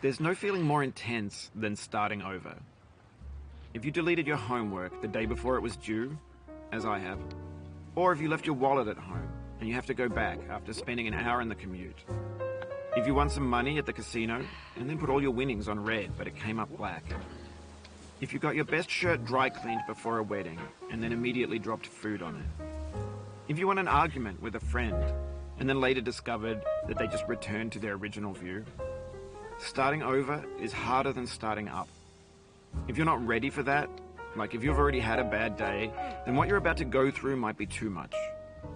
There's no feeling more intense than starting over. If you deleted your homework the day before it was due, as I have, or if you left your wallet at home and you have to go back after spending an hour in the commute. If you won some money at the casino and then put all your winnings on red but it came up black. If you got your best shirt dry cleaned before a wedding and then immediately dropped food on it. If you won an argument with a friend and then later discovered that they just returned to their original view. Starting over is harder than starting up. If you're not ready for that, like if you've already had a bad day, then what you're about to go through might be too much.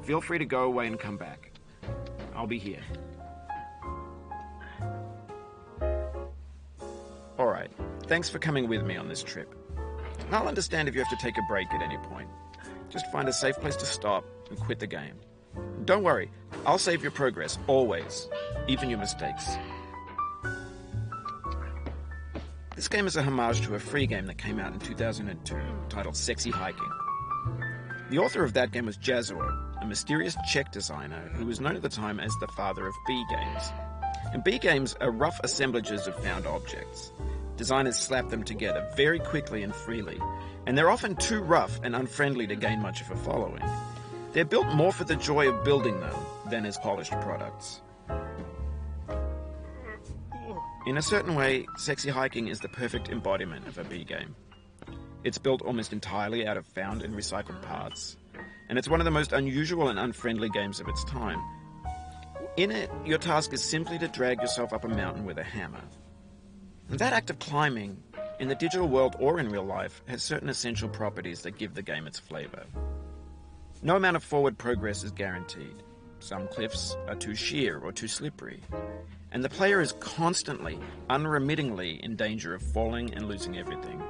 Feel free to go away and come back. I'll be here. Alright, thanks for coming with me on this trip. I'll understand if you have to take a break at any point. Just find a safe place to stop and quit the game. Don't worry, I'll save your progress, always, even your mistakes. This game is a homage to a free game that came out in 2002, titled Sexy Hiking. The author of that game was Jazuo, a mysterious Czech designer who was known at the time as the father of B games. And B games are rough assemblages of found objects. Designers slap them together very quickly and freely, and they're often too rough and unfriendly to gain much of a following. They're built more for the joy of building them than as polished products. In a certain way, Sexy Hiking is the perfect embodiment of a B game. It's built almost entirely out of found and recycled parts, and it's one of the most unusual and unfriendly games of its time. In it, your task is simply to drag yourself up a mountain with a hammer. And that act of climbing, in the digital world or in real life, has certain essential properties that give the game its flavor. No amount of forward progress is guaranteed. Some cliffs are too sheer or too slippery, and the player is constantly, unremittingly in danger of falling and losing everything.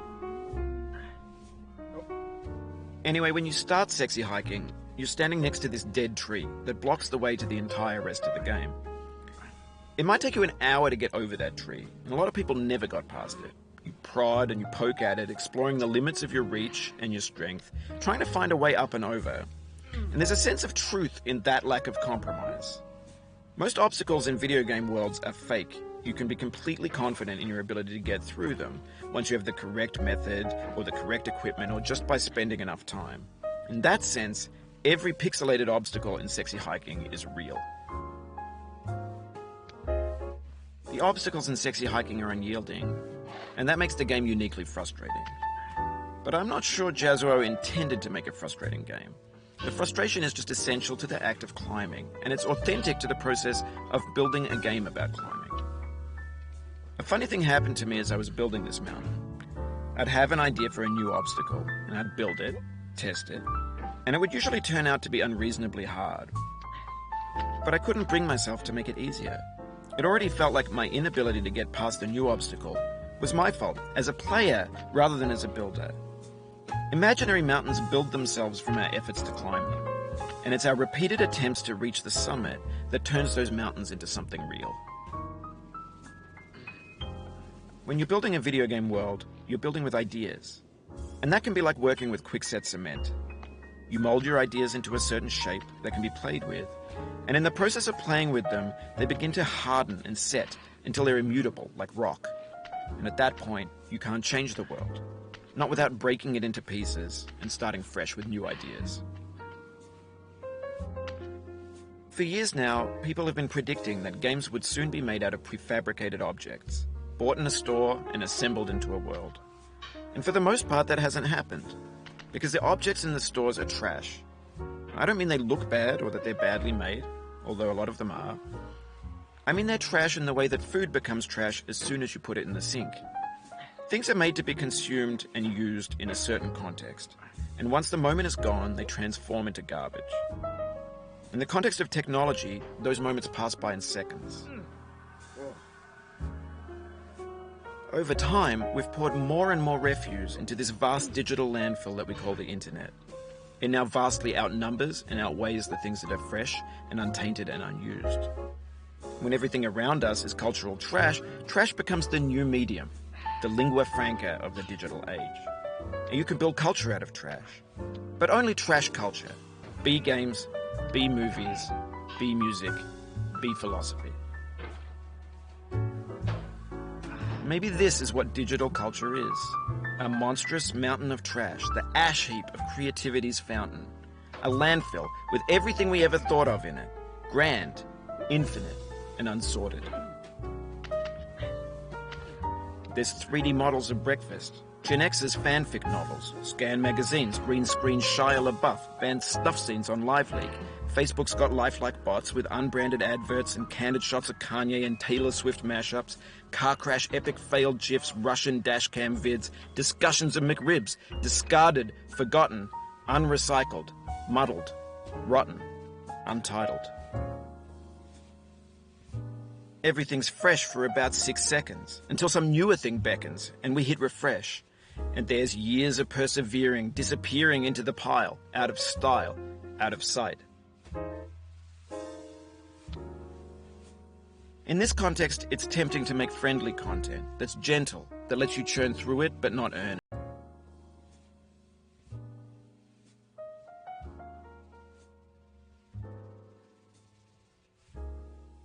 Anyway, when you start Sexy Hiking, you're standing next to this dead tree that blocks the way to the entire rest of the game. It might take you an hour to get over that tree, and a lot of people never got past it. You prod and you poke at it, exploring the limits of your reach and your strength, trying to find a way up and over. And there's a sense of truth in that lack of compromise. Most obstacles in video game worlds are fake. You can be completely confident in your ability to get through them once you have the correct method or the correct equipment or just by spending enough time. In that sense, every pixelated obstacle in Sexy Hiking is real. The obstacles in Sexy Hiking are unyielding, and that makes the game uniquely frustrating. But I'm not sure Jazuo intended to make a frustrating game. The frustration is just essential to the act of climbing, and it's authentic to the process of building a game about climbing. A funny thing happened to me as I was building this mountain. I'd have an idea for a new obstacle, and I'd build it, test it, and it would usually turn out to be unreasonably hard. But I couldn't bring myself to make it easier. It already felt like my inability to get past the new obstacle was my fault, as a player rather than as a builder. Imaginary mountains build themselves from our efforts to climb them, and it's our repeated attempts to reach the summit that turns those mountains into something real. When you're building a video game world, you're building with ideas, and that can be like working with quickset cement. You mold your ideas into a certain shape that can be played with, and in the process of playing with them, they begin to harden and set until they're immutable, like rock. And at that point, you can't change the world. Not without breaking it into pieces and starting fresh with new ideas. For years now, people have been predicting that games would soon be made out of prefabricated objects, bought in a store and assembled into a world. And for the most part, that hasn't happened, because the objects in the stores are trash. I don't mean they look bad or that they're badly made, although a lot of them are. I mean they're trash in the way that food becomes trash as soon as you put it in the sink. Things are made to be consumed and used in a certain context, and once the moment is gone, they transform into garbage. In the context of technology, those moments pass by in seconds. Over time, we've poured more and more refuse into this vast digital landfill that we call the internet. It now vastly outnumbers and outweighs the things that are fresh and untainted and unused. When everything around us is cultural trash, trash becomes the new medium, the lingua franca of the digital age. And you can build culture out of trash. But only trash culture. B games, B movies, B music, B philosophy. Maybe this is what digital culture is. A monstrous mountain of trash, the ash heap of creativity's fountain. A landfill with everything we ever thought of in it. Grand, infinite, and unsorted. There's 3D models of breakfast, Gen X's fanfic novels, Scan magazines, green screen Shia LaBeouf, banned stuff scenes on LiveLeak. Facebook's got lifelike bots with unbranded adverts and candid shots of Kanye and Taylor Swift mashups, car crash epic failed GIFs, Russian dashcam vids, discussions of McRibs, discarded, forgotten, unrecycled, muddled, rotten, untitled. Everything's fresh for about 6 seconds, until some newer thing beckons, and we hit refresh. And there's years of persevering, disappearing into the pile, out of style, out of sight. In this context, it's tempting to make friendly content that's gentle, that lets you churn through it but not earn